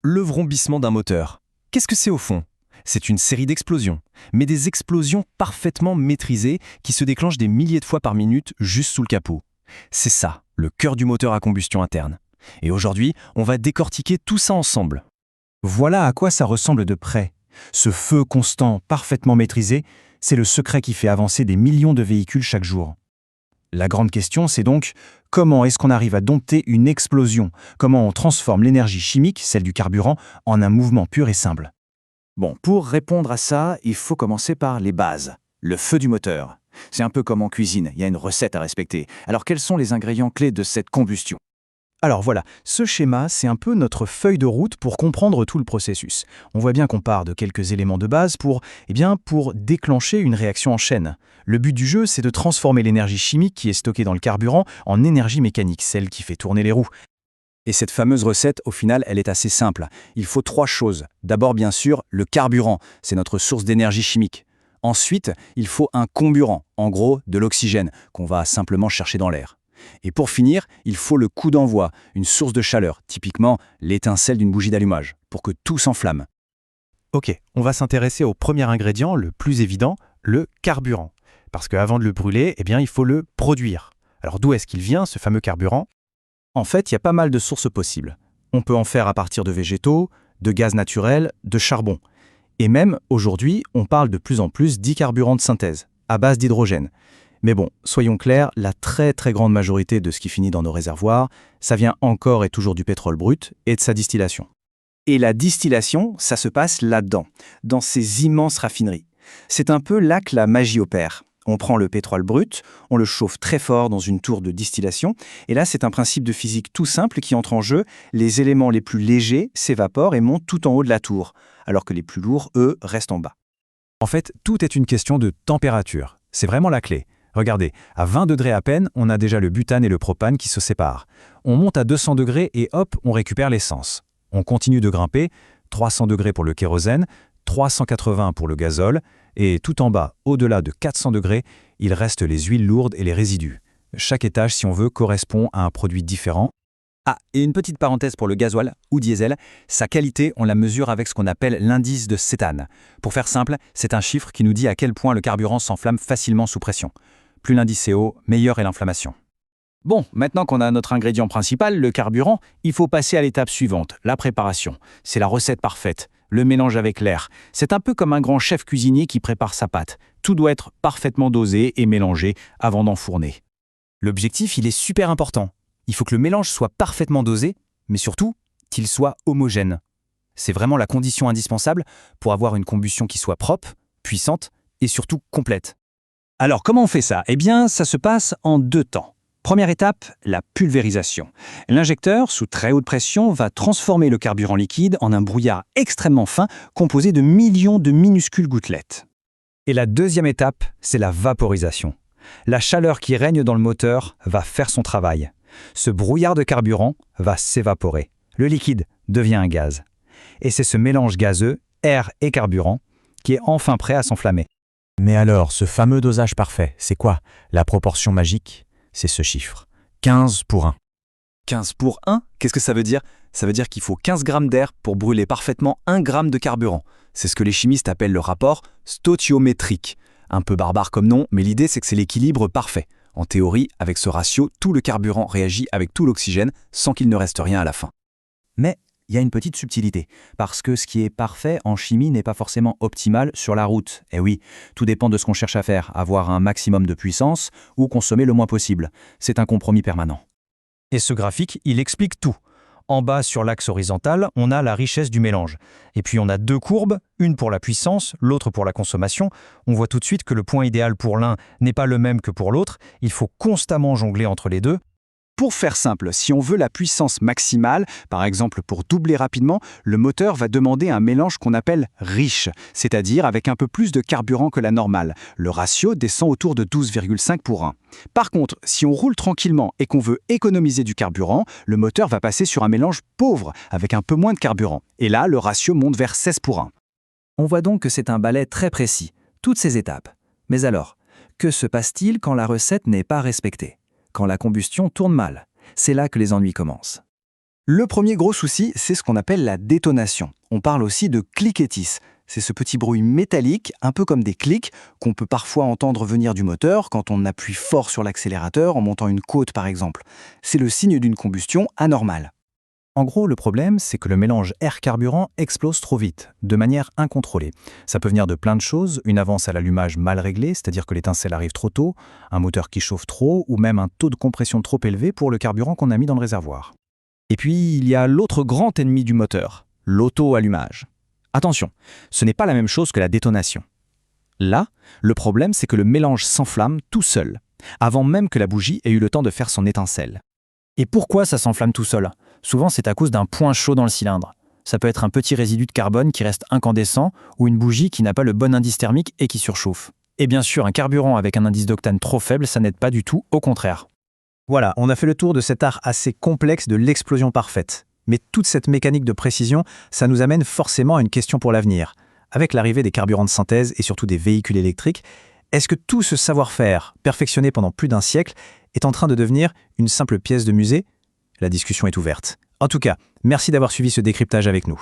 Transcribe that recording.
Le vrombissement d'un moteur. Qu'est-ce que c'est au fond? C'est une série d'explosions, mais des explosions parfaitement maîtrisées qui se déclenchent des milliers de fois par minute juste sous le capot. C'est ça, le cœur du moteur à combustion interne. Et aujourd'hui, on va décortiquer tout ça ensemble. Voilà à quoi ça ressemble de près. Ce feu constant, parfaitement maîtrisé, c'est le secret qui fait avancer des millions de véhicules chaque jour. La grande question, c'est donc comment est-ce qu'on arrive à dompter une explosion? Comment on transforme l'énergie chimique, celle du carburant, en un mouvement pur et simple? Bon, pour répondre à ça, il faut commencer par les bases. Le feu du moteur. C'est un peu comme en cuisine, il y a une recette à respecter. Alors quels sont les ingrédients clés de cette combustion? Alors voilà, ce schéma, c'est un peu notre feuille de route pour comprendre tout le processus. On voit bien qu'on part de quelques éléments de base pour déclencher une réaction en chaîne. Le but du jeu, c'est de transformer l'énergie chimique qui est stockée dans le carburant en énergie mécanique, celle qui fait tourner les roues. Et cette fameuse recette, au final, elle est assez simple. Il faut 3 choses. D'abord, bien sûr, le carburant, c'est notre source d'énergie chimique. Ensuite, il faut un comburant, en gros, de l'oxygène, qu'on va simplement chercher dans l'air. Et pour finir, il faut le coup d'envoi, une source de chaleur, typiquement l'étincelle d'une bougie d'allumage, pour que tout s'enflamme. Ok, on va s'intéresser au premier ingrédient, le plus évident, le carburant. Parce qu'avant de le brûler, il faut le produire. Alors d'où est-ce qu'il vient, ce fameux carburant? En fait, il y a pas mal de sources possibles. On peut en faire à partir de végétaux, de gaz naturel, de charbon. Et même, aujourd'hui, on parle de plus en plus d'e-carburants de synthèse, à base d'hydrogène. Mais bon, soyons clairs, la très très grande majorité de ce qui finit dans nos réservoirs, ça vient encore et toujours du pétrole brut et de sa distillation. Et la distillation, ça se passe là-dedans, dans ces immenses raffineries. C'est un peu là que la magie opère. On prend le pétrole brut, on le chauffe très fort dans une tour de distillation, et là c'est un principe de physique tout simple qui entre en jeu. Les éléments les plus légers s'évaporent et montent tout en haut de la tour, alors que les plus lourds, eux, restent en bas. En fait, tout est une question de température. C'est vraiment la clé. Regardez, à 20 degrés à peine, on a déjà le butane et le propane qui se séparent. On monte à 200 degrés et hop, on récupère l'essence. On continue de grimper, 300 degrés pour le kérosène, 380 pour le gazole, et tout en bas, au-delà de 400 degrés, il reste les huiles lourdes et les résidus. Chaque étage, si on veut, correspond à un produit différent. Ah, et une petite parenthèse pour le gasoil ou diesel, sa qualité, on la mesure avec ce qu'on appelle l'indice de cétane. Pour faire simple, c'est un chiffre qui nous dit à quel point le carburant s'enflamme facilement sous pression. Plus l'indice est haut, meilleure est l'inflammation. Bon, maintenant qu'on a notre ingrédient principal, le carburant, il faut passer à l'étape suivante, la préparation. C'est la recette parfaite, le mélange avec l'air. C'est un peu comme un grand chef cuisinier qui prépare sa pâte. Tout doit être parfaitement dosé et mélangé avant d'enfourner. L'objectif, il est super important. Il faut que le mélange soit parfaitement dosé, mais surtout, qu'il soit homogène. C'est vraiment la condition indispensable pour avoir une combustion qui soit propre, puissante et surtout complète. Alors comment on fait ça? Eh bien, ça se passe en 2 temps. Première étape, la pulvérisation. L'injecteur, sous très haute pression, va transformer le carburant liquide en un brouillard extrêmement fin composé de millions de minuscules gouttelettes. Et la deuxième étape, c'est la vaporisation. La chaleur qui règne dans le moteur va faire son travail. Ce brouillard de carburant va s'évaporer. Le liquide devient un gaz. Et c'est ce mélange gazeux, air et carburant, qui est enfin prêt à s'enflammer. Mais alors, ce fameux dosage parfait, c'est quoi? La proportion magique? C'est ce chiffre. 15 pour 1. 15 pour 1, qu'est-ce que ça veut dire? Ça veut dire qu'il faut 15 grammes d'air pour brûler parfaitement 1 gramme de carburant. C'est ce que les chimistes appellent le rapport stoichiométrique. Un peu barbare comme nom, mais l'idée c'est que c'est l'équilibre parfait. En théorie, avec ce ratio, tout le carburant réagit avec tout l'oxygène sans qu'il ne reste rien à la fin. Mais il y a une petite subtilité, parce que ce qui est parfait en chimie n'est pas forcément optimal sur la route. Et oui, tout dépend de ce qu'on cherche à faire, avoir un maximum de puissance ou consommer le moins possible. C'est un compromis permanent. Et ce graphique, il explique tout. En bas, sur l'axe horizontal, on a la richesse du mélange. Et puis on a 2 courbes, une pour la puissance, l'autre pour la consommation. On voit tout de suite que le point idéal pour l'un n'est pas le même que pour l'autre. Il faut constamment jongler entre les deux. Pour faire simple, si on veut la puissance maximale, par exemple pour doubler rapidement, le moteur va demander un mélange qu'on appelle riche, c'est-à-dire avec un peu plus de carburant que la normale. Le ratio descend autour de 12,5 pour 1. Par contre, si on roule tranquillement et qu'on veut économiser du carburant, le moteur va passer sur un mélange pauvre, avec un peu moins de carburant. Et là, le ratio monte vers 16 pour 1. On voit donc que c'est un balai très précis, toutes ces étapes. Mais alors, que se passe-t-il quand la recette n'est pas respectée? Quand la combustion tourne mal? C'est là que les ennuis commencent. Le premier gros souci, c'est ce qu'on appelle la détonation. On parle aussi de cliquetis. C'est ce petit bruit métallique, un peu comme des clics, qu'on peut parfois entendre venir du moteur quand on appuie fort sur l'accélérateur en montant une côte par exemple. C'est le signe d'une combustion anormale. En gros, le problème, c'est que le mélange air-carburant explose trop vite, de manière incontrôlée. Ça peut venir de plein de choses, une avance à l'allumage mal réglée, c'est-à-dire que l'étincelle arrive trop tôt, un moteur qui chauffe trop, ou même un taux de compression trop élevé pour le carburant qu'on a mis dans le réservoir. Et puis, il y a l'autre grand ennemi du moteur, l'auto-allumage. Attention, ce n'est pas la même chose que la détonation. Là, le problème, c'est que le mélange s'enflamme tout seul, avant même que la bougie ait eu le temps de faire son étincelle. Et pourquoi ça s'enflamme tout seul? Souvent, c'est à cause d'un point chaud dans le cylindre. Ça peut être un petit résidu de carbone qui reste incandescent ou une bougie qui n'a pas le bon indice thermique et qui surchauffe. Et bien sûr, un carburant avec un indice d'octane trop faible, ça n'aide pas du tout, au contraire. Voilà, on a fait le tour de cet art assez complexe de l'explosion parfaite. Mais toute cette mécanique de précision, ça nous amène forcément à une question pour l'avenir. Avec l'arrivée des carburants de synthèse et surtout des véhicules électriques, est-ce que tout ce savoir-faire, perfectionné pendant plus d'un siècle, est en train de devenir une simple pièce de musée? La discussion est ouverte. En tout cas, merci d'avoir suivi ce décryptage avec nous.